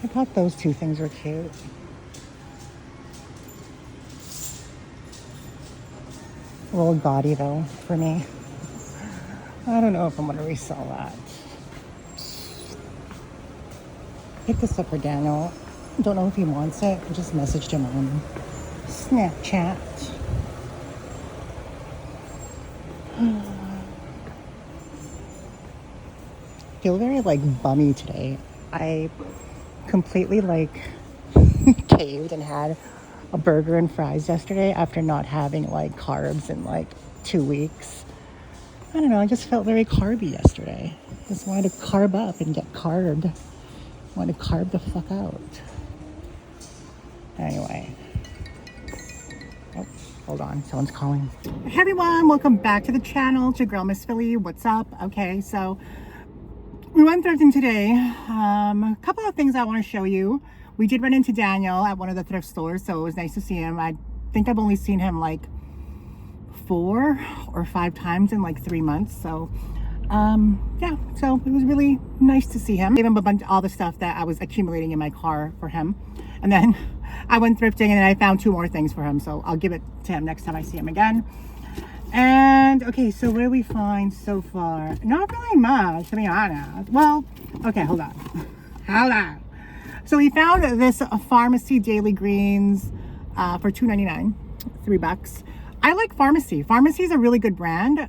I thought those two things were cute. Rolled body though, for me. I don't know if I'm gonna resell that. Pick this up for Daniel. Don't know if he wants it. I just messaged him on Snapchat. Feel very like bummy today. I completely like caved and had a burger and fries yesterday after not having like carbs in like 2 weeks. I don't know, I just felt very carby yesterday. Just wanted to carb up and get carbed. Wanted to carb the fuck out. Anyway. Oh, hold on, someone's calling. Hey everyone, welcome back to the channel. It's your girl Msfili. What's up? Okay, so we went thrifting today. A couple of things I want to show you. We did run into Daniel at one of the thrift stores, so it was nice to see him. I think I've only seen him like 4 or 5 times in like 3 months. So yeah, so it was really nice to see him. Gave him a bunch, all the stuff that I was accumulating in my car for him. And then I went thrifting and I found 2 more things for him. So I'll give it to him next time I see him again. And okay, so what did we find so far? Not really much, to be honest. Well, okay, hold on. Hold on. So we found this Pharmacy Daily Greens for $2.99, $3. I like Pharmacy. Pharmacy is a really good brand.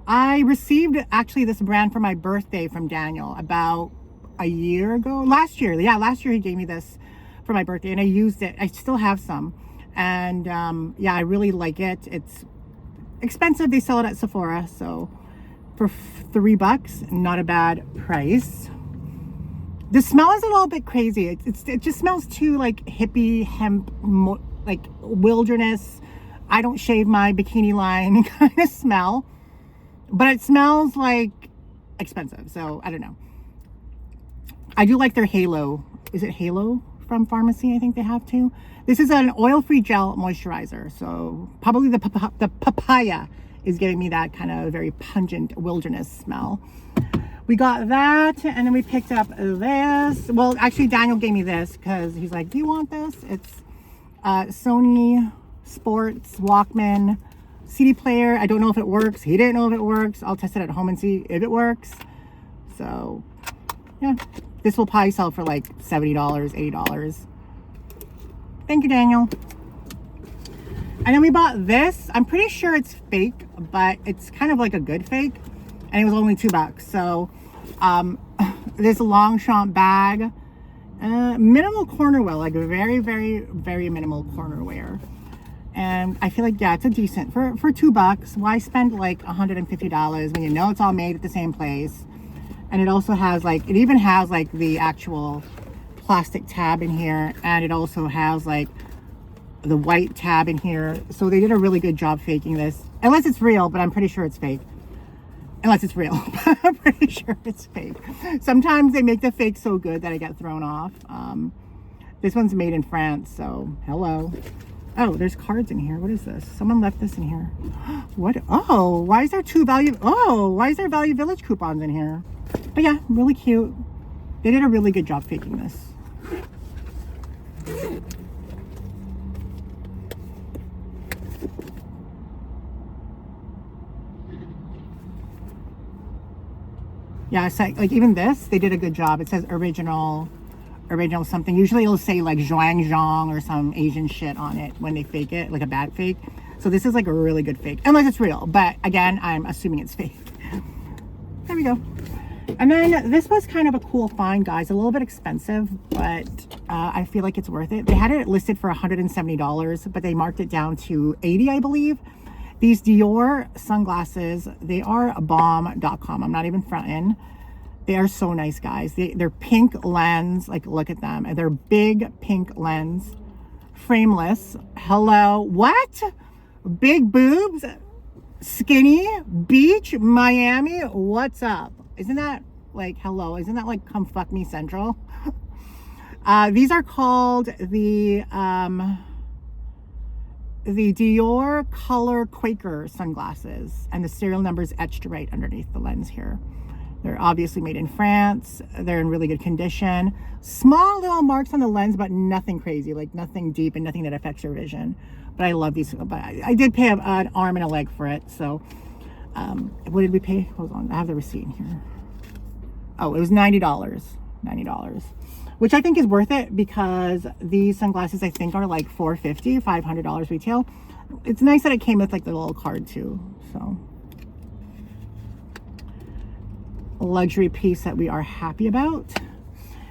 I received actually this brand for my birthday from Daniel about a year ago. Last year, yeah, last year he gave me this for my birthday and I used it. I still have some. And yeah, I really like it. It's expensive. They sell it at Sephora, so for $3, not a bad price. The smell is a little bit crazy. It just smells too like hippie, hemp, like wilderness. I don't shave my bikini line kind of smell, but it smells like expensive. So I don't know. I do like their Halo. Is it Halo from Pharmacy? I think they have too. This is an oil-free gel moisturizer. So probably the papaya is giving me that kind of very pungent wilderness smell. We got that, and then we picked up this. Well, actually, Daniel gave me this because he's like, do you want this? It's Sony Sports Walkman CD player. I don't know if it works. He didn't know if it works. I'll test it at home and see if it works. So, yeah. This will probably sell for like $70, $80. Thank you, Daniel. And then we bought this. I'm pretty sure it's fake, but it's kind of like a good fake. And it was only $2. So this Longchamp bag, minimal corner wear, like very, very, very minimal corner wear. And I feel like, yeah, it's a decent for $2. Why spend like $150 when you know it's all made at the same place? And it also has like, it even has like the actual plastic tab in here, and it also has like the white tab in here. So they did a really good job faking this, unless it's real, but I'm pretty sure it's fake. Unless it's real. I'm pretty sure it's fake. Sometimes they make the fake so good that I get thrown off. This one's made in France, so hello. Oh, there's cards in here. What is this? Someone left this in here. What? Oh, why is there why is there Value Village coupons in here? But yeah, really cute. They did a really good job faking this. Yeah, it's like even this, they did a good job. It says original something. Usually it'll say like Zhuangzhong or some Asian shit on it when they fake it, like a bad fake. So this is like a really good fake, unless it's real. But again, I'm assuming it's fake. There we go. And then this was kind of a cool find, guys. A little bit expensive, but I feel like it's worth it. They had it listed for $170, but they marked it down to $80, I believe. These Dior sunglasses, they are bomb.com. I'm not even fronting. They are so nice, guys. They're pink lens. Like, look at them. And they're big pink lens. Frameless. Hello. What? Big boobs. Skinny. Beach. Miami. What's up? Isn't that like, hello? Isn't that like come fuck me central? These are called the Dior Color Quaker sunglasses, and the serial number is etched right underneath the lens here. They're obviously made in France. They're in really good condition. Small little marks on the lens, but nothing crazy, like nothing deep and nothing that affects your vision. But I love these. But I did pay an arm and a leg for it. So what did we pay? Hold on, I have the receipt in here. Oh, it was $90. $90, which I think is worth it, because these sunglasses I think are like $450, $500 retail. It's nice that it came with like the little card too. So a luxury piece that we are happy about.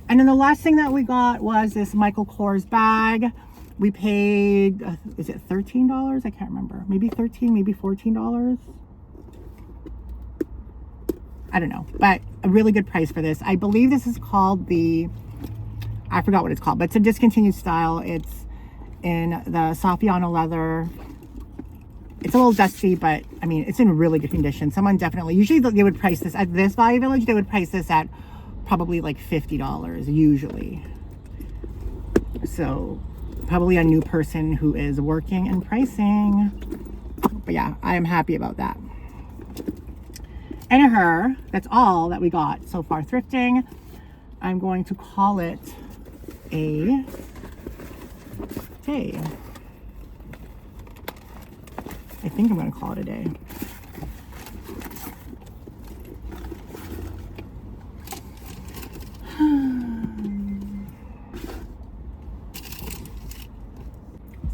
And then the last thing that we got was this Michael Kors bag. We paid, is it $13? I can't remember. Maybe 13, maybe $14. I don't know, but a really good price for this. I believe this is called I forgot what it's called, but it's a discontinued style. It's in the Saffiano leather. It's a little dusty, but I mean, it's in really good condition. Someone definitely, usually they would price this at this Value Village, they would price this at probably like $50 usually. So probably a new person who is working and pricing. But yeah, I am happy about that. And that's all that we got so far thrifting. I'm going to call it a day. I think I'm going to call it a day.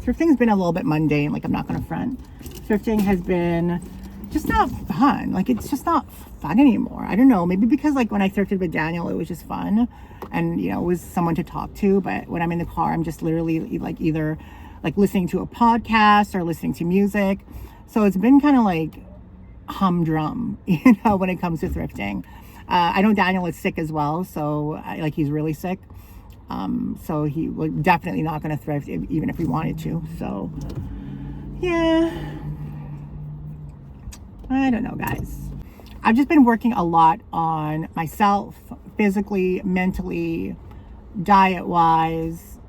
Thrifting's been a little bit mundane, like I'm not going to front. Thrifting has been just not fun. Like it's just not fun anymore. I don't know, maybe because like when I thrifted with Daniel, it was just fun and you know, it was someone to talk to. But when I'm in the car, I'm just literally like either like listening to a podcast or listening to music. So it's been kind of like humdrum, you know, when it comes to thrifting. I know Daniel is sick as well, so like he's really sick. So he was definitely not going to thrift even if he wanted to. So yeah, I don't know, guys. I've just been working a lot on myself, physically, mentally, diet-wise,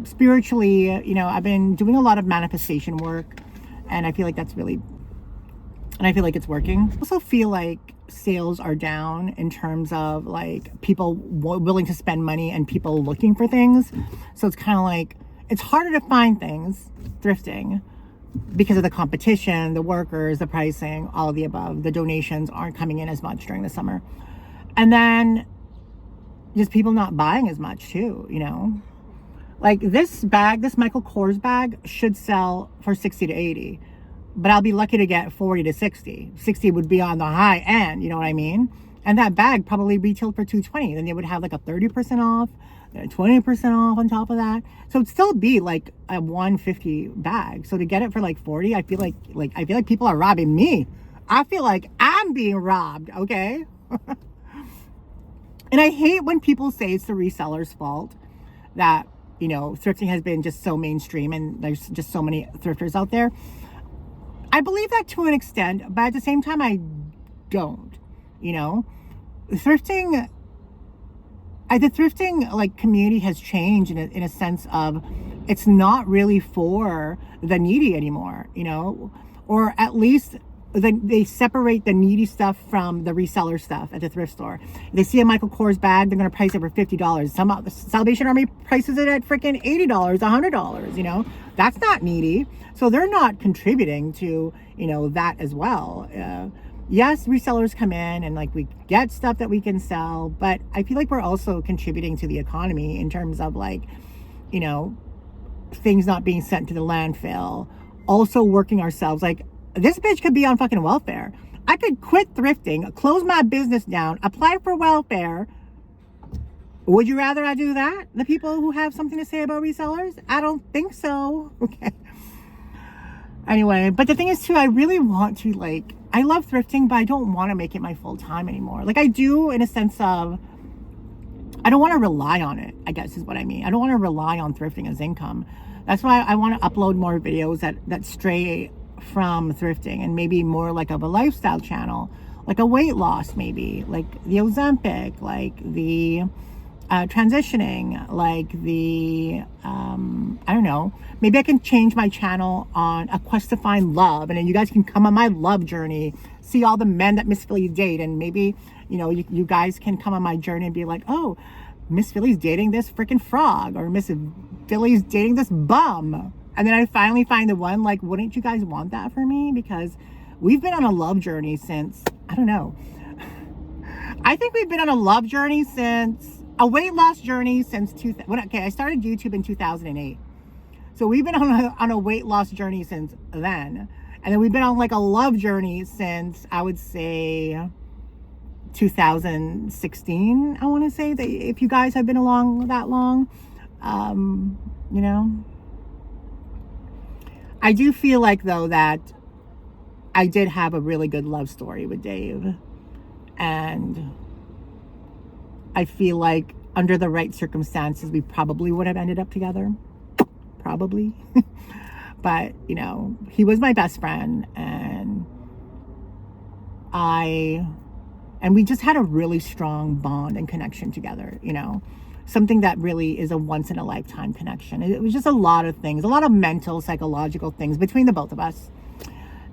spiritually. You know, I've been doing a lot of manifestation work, and I feel like that's really, and I feel like it's working. I also feel like sales are down in terms of like people willing to spend money and people looking for things. So it's kind of like, it's harder to find things thrifting because of the competition, the workers, the pricing, all of the above. The donations aren't coming in as much during the summer. And then just people not buying as much too, you know? Like this bag, this Michael Kors bag should sell for 60 to 80, but I'll be lucky to get 40 to 60. 60 would be on the high end, you know what I mean? And that bag probably retailed for $220. Then they would have like a 30% off, 20% off on top of that. So it'd still be like a $150 bag. So to get it for like 40, I feel like people are robbing me. I feel like I'm being robbed, okay? And I hate when people say it's the reseller's fault that, you know, thrifting has been just so mainstream and there's just so many thrifters out there. I believe that to an extent, but at the same time, I don't, you know. The thrifting like community has changed in a sense of it's not really for the needy anymore, you know, or at least they separate the needy stuff from the reseller stuff at the thrift store. If they see a Michael Kors bag, they're going to price it for $50. Some Salvation Army prices it at freaking $80, $100, you know. That's not needy. So they're not contributing to, you know, that as well. Yes, resellers come in and like we get stuff that we can sell, but I feel like we're also contributing to the economy in terms of like, you know, things not being sent to the landfill, also working ourselves. Like this bitch could be on fucking welfare. I could quit thrifting, close my business down, apply for welfare. Would you rather I do that? The people who have something to say about resellers? I don't think so. Okay. Anyway, but the thing is too, I really want to like, I love thrifting, but I don't want to make it my full time anymore. Like I do in a sense of, I don't want to rely on it, I guess is what I mean. I don't want to rely on thrifting as income. That's why I want to upload more videos that stray from thrifting and maybe more like of a lifestyle channel, like a weight loss, maybe like the Ozempic, like the transitioning, like the I don't know, maybe I can change my channel on a quest to find love, and then you guys can come on my love journey, see all the men that Msfili date, and maybe You know, you guys can come on my journey and be like, oh, Msfili's dating this freaking frog, or Msfili's dating this bum. And then I finally find the one, like, wouldn't you guys want that for me? Because we've been on a love journey since, I don't know. I think we've been on a love journey since, a weight loss journey since, I started YouTube in 2008. So we've been on a weight loss journey since then. And then we've been on like a love journey since, I would say, 2016, I want to say, that if you guys have been along that long. You know, I do feel like, though, that I did have a really good love story with Dave. And I feel like under the right circumstances, we probably would have ended up together. Probably. But, you know, he was my best friend, and we just had a really strong bond and connection together, you know, something that really is a once in a lifetime connection. It was just a lot of things, a lot of mental, psychological things between the both of us.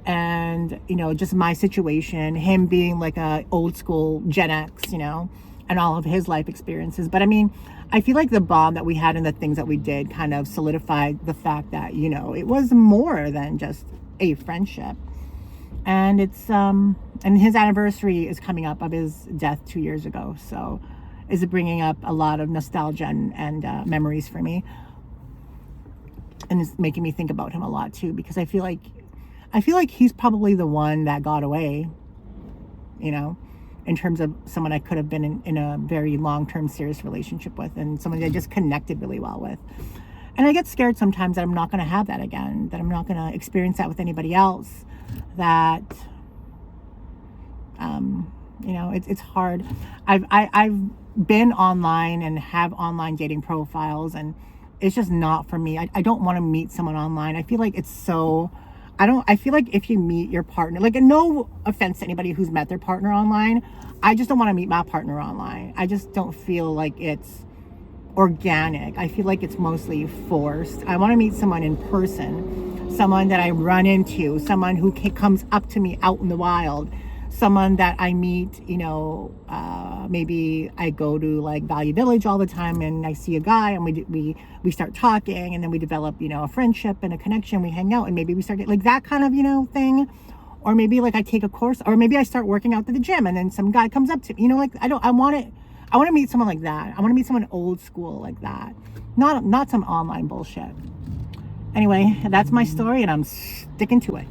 And, you know, just my situation, him being like a old school Gen X, you know, and all of his life experiences. But I mean, I feel like the bond that we had and the things that we did kind of solidified the fact that, you know, it was more than just a friendship. And it's and his anniversary is coming up of his death 2 years ago, so is bringing up a lot of nostalgia and memories for me, and it's making me think about him a lot too, because I feel like he's probably the one that got away, you know, in terms of someone I could have been in a very long-term serious relationship with, and someone I just connected really well with. And I get scared sometimes that I'm not going to have that again, that I'm not going to experience that with anybody else, that you know, it's hard. I've been online and have online dating profiles, and it's just not for me. I don't want to meet someone online. I feel like it's so, I feel like if you meet your partner, like, and no offense to anybody who's met their partner online, I just don't want to meet my partner online. I just don't feel like it's organic. I feel like it's mostly forced. I want to meet someone in person, someone that I run into, someone who comes up to me out in the wild, someone that I meet, you know, maybe I go to like Value Village all the time, and I see a guy, and we start talking, and then we develop, you know, a friendship and a connection. We hang out, and maybe we start like that kind of, you know, thing. Or maybe like I take a course, or maybe I start working out to the gym, and then some guy comes up to me, you know, like I want to meet someone like that. I want to meet someone old school like that, not some online bullshit. Anyway, that's my story, and I'm sticking to it.